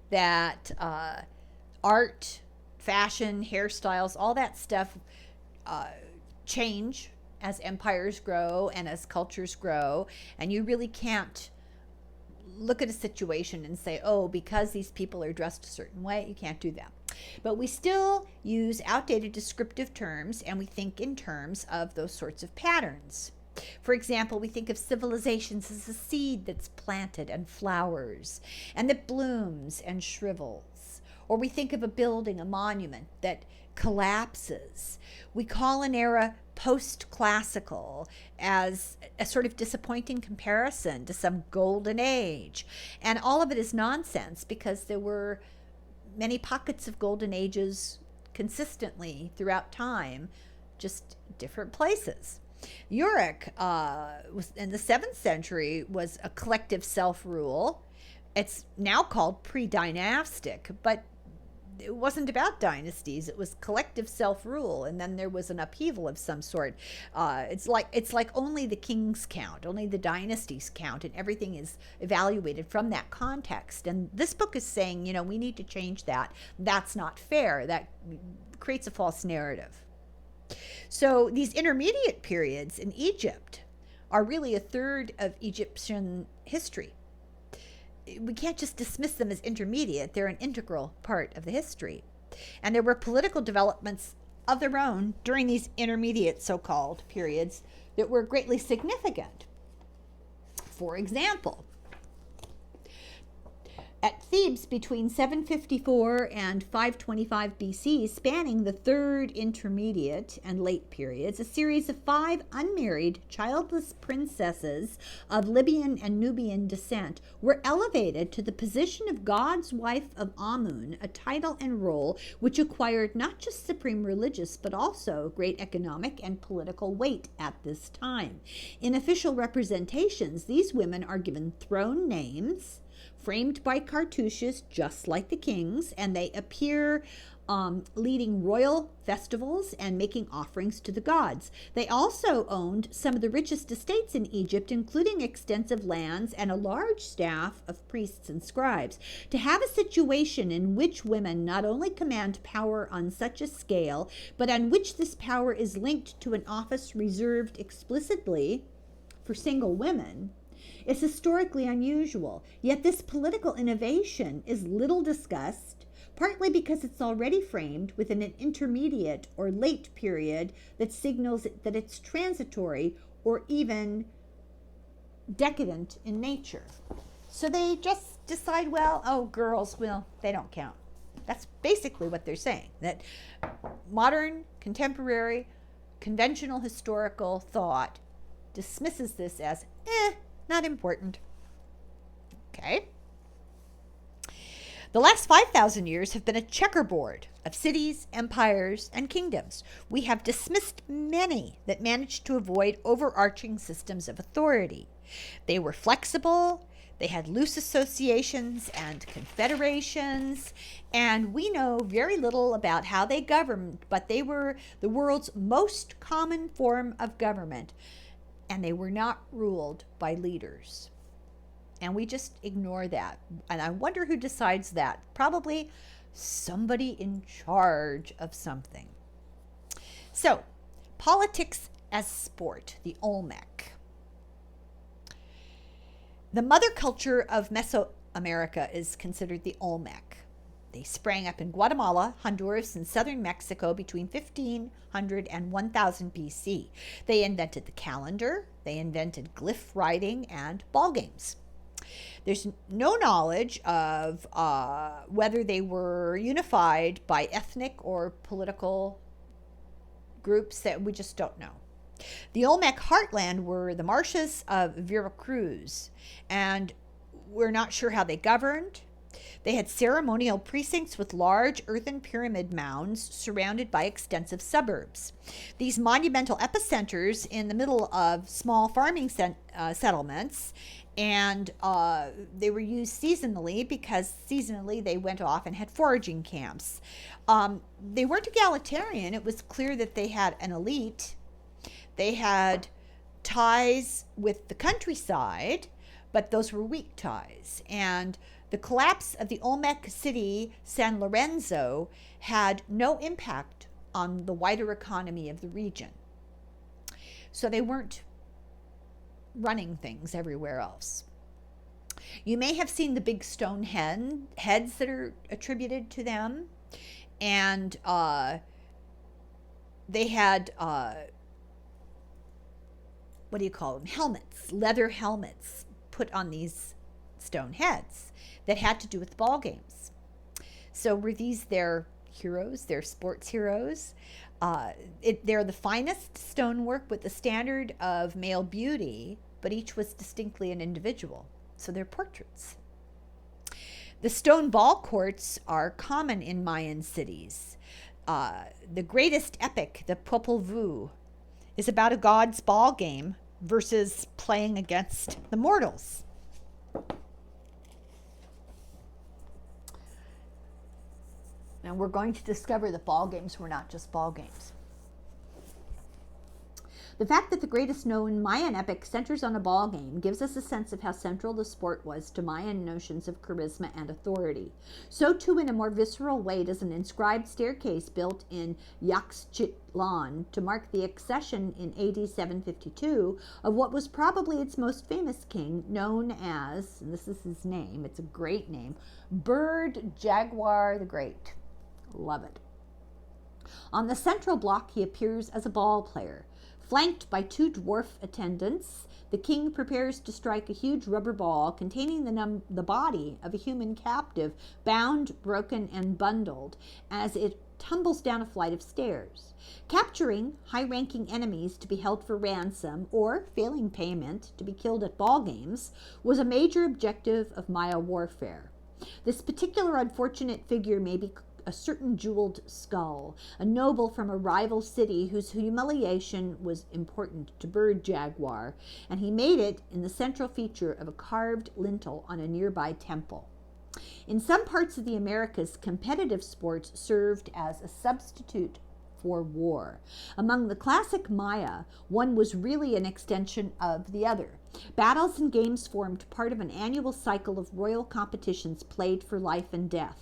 that art, fashion, hairstyles, all that stuff change as empires grow and as cultures grow. And you really can't look at a situation and say, oh, because these people are dressed a certain way, you can't do that. But we still use outdated descriptive terms, and we think in terms of those sorts of patterns. For example, we think of civilizations as a seed that's planted and flowers, and that blooms and shrivels. Or we think of a building, a monument, that collapses. We call an era post-classical as a sort of disappointing comparison to some golden age. And all of it is nonsense, because there were many pockets of golden ages consistently throughout time, just different places. Uruk was in the 7th century was a collective self-rule. It's now called pre-dynastic, but it wasn't about dynasties. It was collective self-rule, and then there was an upheaval of some sort. It's like only the kings count, only the dynasties count, and everything is evaluated from that context. And this book is saying, we need to change that. That's not fair. That creates a false narrative. So these intermediate periods in Egypt are really a third of Egyptian history. We can't just dismiss them as intermediate. They're an integral part of the history. And there were political developments of their own during these intermediate so-called periods that were greatly significant. For example, at Thebes between 754 and 525 BC, spanning the third intermediate and late periods, a series of 5 unmarried, childless princesses of Libyan and Nubian descent were elevated to the position of God's wife of Amun, a title and role which acquired not just supreme religious but also great economic and political weight at this time. In official representations, these women are given throne names, framed by cartouches just like the kings, and they appear leading royal festivals and making offerings to the gods. They also owned some of the richest estates in Egypt, including extensive lands and a large staff of priests and scribes. To have a situation in which women not only command power on such a scale, but on which this power is linked to an office reserved explicitly for single women, is historically unusual. Yet this political innovation is little discussed, partly because it's already framed within an intermediate or late period that signals that it's transitory or even decadent in nature. So they just decide, well, oh, girls, well, they don't count. That's basically what they're saying, that modern, contemporary, conventional historical thought dismisses this as, not important. Okay? The last 5,000 years have been a checkerboard of cities, empires, and kingdoms. We have dismissed many that managed to avoid overarching systems of authority. They were flexible, they had loose associations and confederations, and we know very little about how they governed, but they were the world's most common form of government, and they were not ruled by leaders. And we just ignore that. And I wonder who decides that. Probably somebody in charge of something. So, politics as sport, the Olmec. The mother culture of Mesoamerica is considered the Olmec. They sprang up in Guatemala, Honduras, and southern Mexico between 1500 and 1000 BC. They invented the calendar, they invented glyph writing, and ball games. There's no knowledge of whether they were unified by ethnic or political groups, that we just don't know. The Olmec Heartland were the marshes of Veracruz, and we're not sure how they governed. They had ceremonial precincts with large earthen pyramid mounds surrounded by extensive suburbs. These monumental epicenters in the middle of small farming settlements, and they were used seasonally because seasonally they went off and had foraging camps. They weren't egalitarian. It was clear that they had an elite. They had ties with the countryside, but those were weak ties. And the collapse of the Olmec city, San Lorenzo, had no impact on the wider economy of the region. So they weren't running things everywhere else. You may have seen the big stone heads that are attributed to them. And they had, what do you call them? Helmets, leather helmets put on these stone heads that had to do with ball games. So were these their heroes, their sports heroes? They're the finest stonework with the standard of male beauty, but each was distinctly an individual. So they're portraits. The stone ball courts are common in Mayan cities. The greatest epic, the Popol Vuh, is about a god's ball game versus playing against the mortals. And we're going to discover that ball games were not just ball games. The fact that the greatest known Mayan epic centers on a ball game gives us a sense of how central the sport was to Mayan notions of charisma and authority. So too, in a more visceral way, does an inscribed staircase built in Yaxchitlan to mark the accession in AD 752 of what was probably its most famous king, known as, and this is his name, it's a great name, Bird Jaguar the Great. Love it. On the central block, he appears as a ball player. Flanked by two dwarf attendants, the king prepares to strike a huge rubber ball containing the body of a human captive, bound, broken, and bundled, as it tumbles down a flight of stairs. Capturing high-ranking enemies to be held for ransom, or, failing payment, to be killed at ball games, was a major objective of Maya warfare. This particular unfortunate figure may be a certain jeweled skull, a noble from a rival city whose humiliation was important to Bird Jaguar, and he made it in the central feature of a carved lintel on a nearby temple. In some parts of the Americas, competitive sports served as a substitute for war. Among the classic Maya, one was really an extension of the other. Battles and games formed part of an annual cycle of royal competitions played for life and death.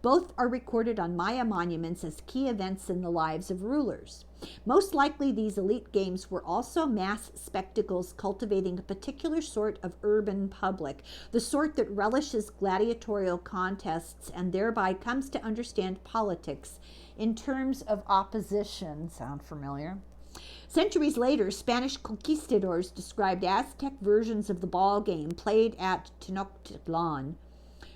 Both are recorded on Maya monuments as key events in the lives of rulers. Most likely, these elite games were also mass spectacles cultivating a particular sort of urban public, the sort that relishes gladiatorial contests and thereby comes to understand politics in terms of opposition. Sound familiar? Centuries later, Spanish conquistadors described Aztec versions of the ball game played at Tenochtitlan,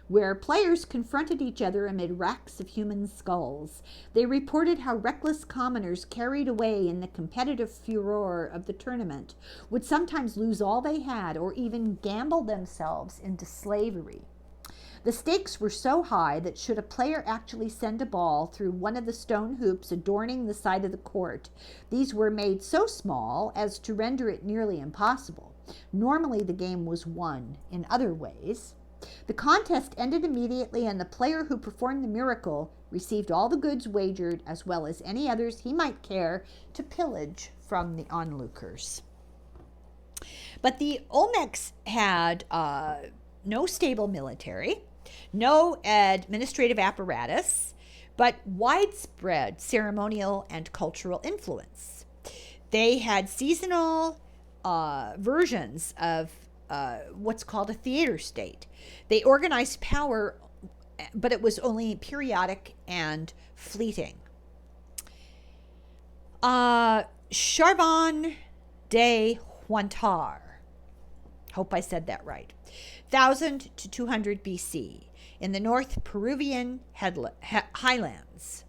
where players confronted each other amid racks of human skulls. They reported how reckless commoners carried away in the competitive furor of the tournament would sometimes lose all they had or even gamble themselves into slavery. The stakes were so high that should a player actually send a ball through one of the stone hoops adorning the side of the court, these were made so small as to render it nearly impossible. Normally the game was won in other ways. The contest ended immediately, and the player who performed the miracle received all the goods wagered, as well as any others he might care to pillage from the onlookers. But the Olmecs had no stable military, no administrative apparatus, but widespread ceremonial and cultural influence. They had seasonal versions of what's called a theater state. They organized power, but it was only periodic and fleeting. Charbon de Huantar, hope I said that right, 1000 to 200 BC, in the North Peruvian highlands.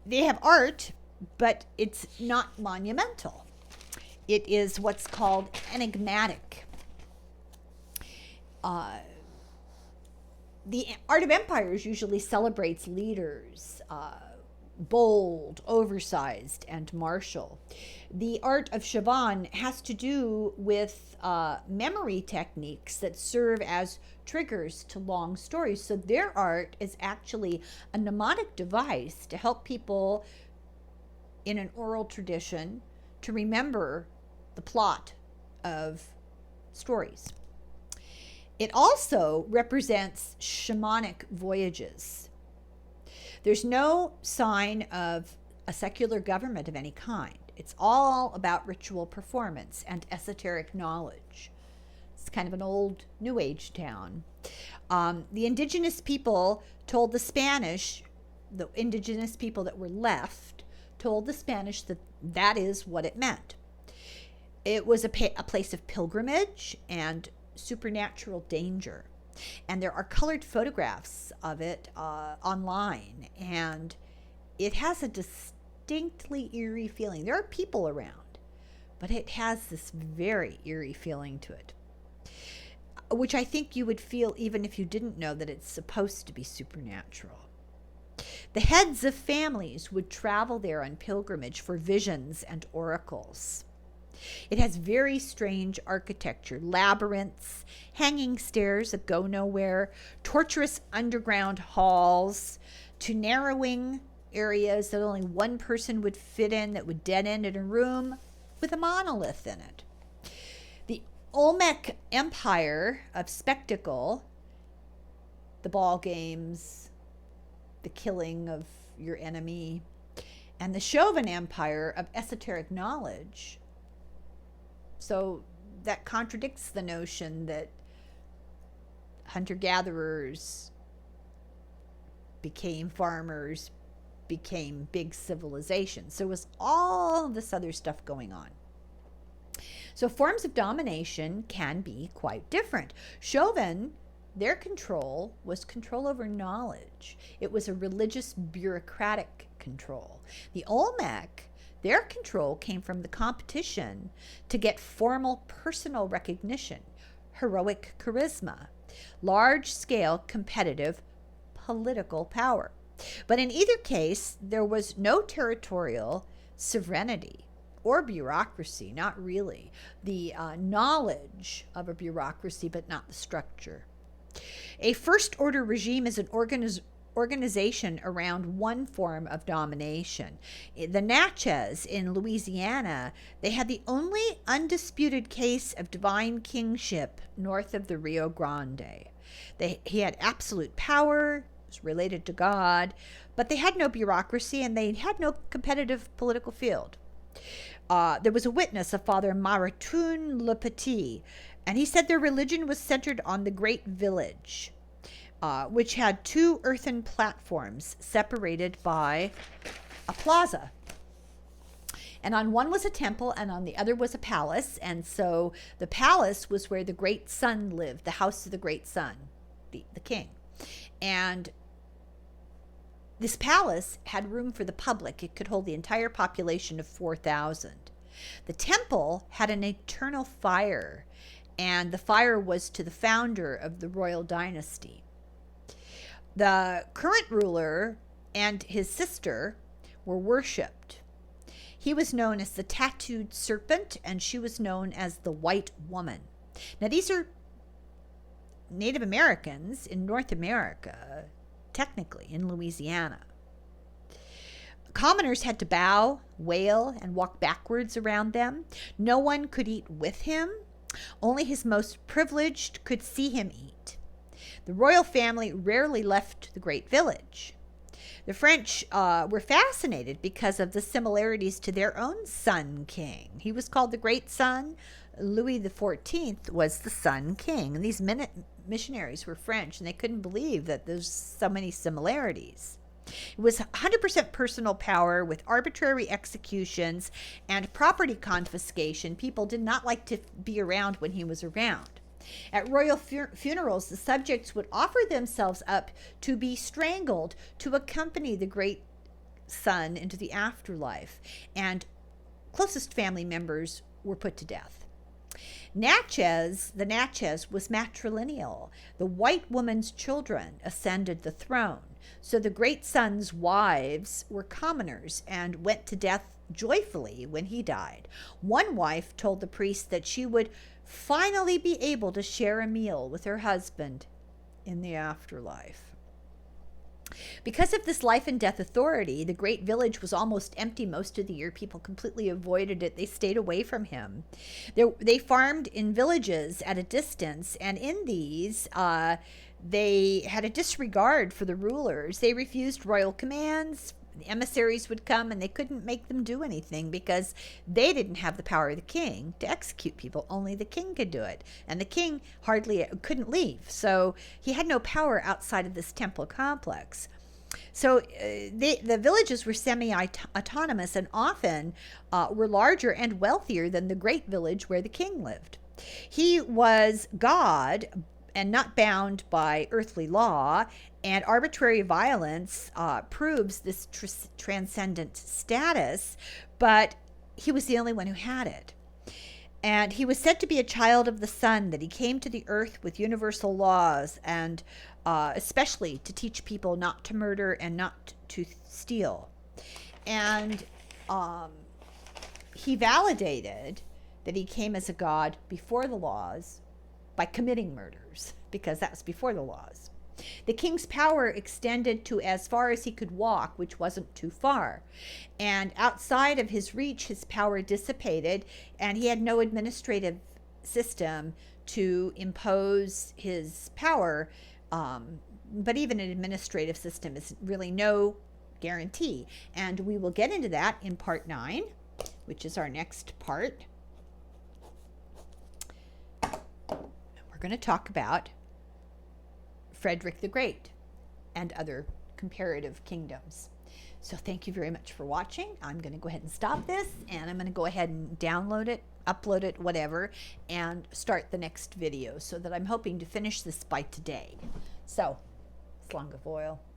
They have art, but it's not monumental. It is what's called enigmatic. The art of empires usually celebrates leaders, bold, oversized, and martial. The art of Chaban has to do with memory techniques that serve as triggers to long stories. So their art is actually a mnemonic device to help people in an oral tradition to remember the plot of stories. It also represents shamanic voyages. There's no sign of a secular government of any kind. It's all about ritual performance and esoteric knowledge. It's kind of an old New Age town. The indigenous people told the Spanish, the indigenous people that were left, told the Spanish that that is what it meant. It was a place of pilgrimage and supernatural danger. And there are colored photographs of it online, and it has a distinctly eerie feeling. There are people around, but it has this very eerie feeling to it, which I think you would feel even if you didn't know that it's supposed to be supernatural. The heads of families would travel there on pilgrimage for visions and oracles. It has very strange architecture, labyrinths, hanging stairs that go nowhere, tortuous underground halls, to narrowing areas that only one person would fit in, that would dead end in a room with a monolith in it. The Olmec Empire of spectacle, the ball games, the killing of your enemy, and the Chauvin Empire of esoteric knowledge. So that contradicts the notion that hunter-gatherers became farmers, became big civilizations. So it was all this other stuff going on. So forms of domination can be quite different. Chauvin, their control was control over knowledge. It was a religious bureaucratic control. The Olmec, their control came from the competition to get formal personal recognition, heroic charisma, large-scale competitive political power. But in either case, there was no territorial sovereignty or bureaucracy, not really. The knowledge of a bureaucracy, but not the structure. A first-order regime is an organization around one form of domination. The Natchez in Louisiana, they had the only undisputed case of divine kingship north of the Rio Grande. He had absolute power, was related to God, but they had no bureaucracy and they had no competitive political field. There was a witness, a Father Maratun Le Petit, and he said their religion was centered on the great village, which had 2 earthen platforms separated by a plaza. And on one was a temple and on the other was a palace. And so the palace was where the great sun lived, the house of the great sun, the king. And this palace had room for the public. It could hold the entire population of 4,000. The temple had an eternal fire, and the fire was to the founder of the royal dynasty. The current ruler and his sister were worshipped. He was known as the tattooed serpent, and she was known as the white woman. Now, these are Native Americans in North America, technically in Louisiana. Commoners had to bow, wail, and walk backwards around them. No one could eat with him. Only his most privileged could see him eat. The royal family rarely left the great village. The French were fascinated because of the similarities to their own sun king. He was called the Great Sun. Louis XIV was the Sun King. And these missionaries were French, and they couldn't believe that there's so many similarities. It was 100% personal power with arbitrary executions and property confiscation. People did not like to be around when he was around. At royal funerals, the subjects would offer themselves up to be strangled to accompany the great son into the afterlife, and closest family members were put to death. The Natchez was matrilineal. The white woman's children ascended the throne. So the great son's wives were commoners and went to death joyfully when he died. One wife told the priest that she would finally be able to share a meal with her husband in the afterlife. Because of this life and death authority, the great village was almost empty most of the year. People completely avoided it. They stayed away from him. They farmed in villages at a distance, and in these, they had a disregard for the rulers. They refused royal commands. The emissaries would come and they couldn't make them do anything because they didn't have the power of the king to execute people. Only the king could do it. And the king hardly couldn't leave. So he had no power outside of this temple complex. So the villages were semi-autonomous and often were larger and wealthier than the great village where the king lived. He was God and not bound by earthly law, and arbitrary violence proves this transcendent status, but he was the only one who had it. And he was said to be a child of the sun, that he came to the earth with universal laws, and especially to teach people not to murder and not to steal. And he validated that he came as a god before the laws by committing murders, because that was before the laws. The king's power extended to as far as he could walk, which wasn't too far. And outside of his reach, his power dissipated, and he had no administrative system to impose his power. But even an administrative system is really no guarantee. And we will get into that in part 9, which is our next part. We're going to talk about Frederick the Great and other comparative kingdoms. So thank you very much for watching. I'm going to go ahead and stop this, and I'm going to go ahead and download it, upload it, whatever, and start the next video, so that I'm hoping to finish this by today. So, slung of oil.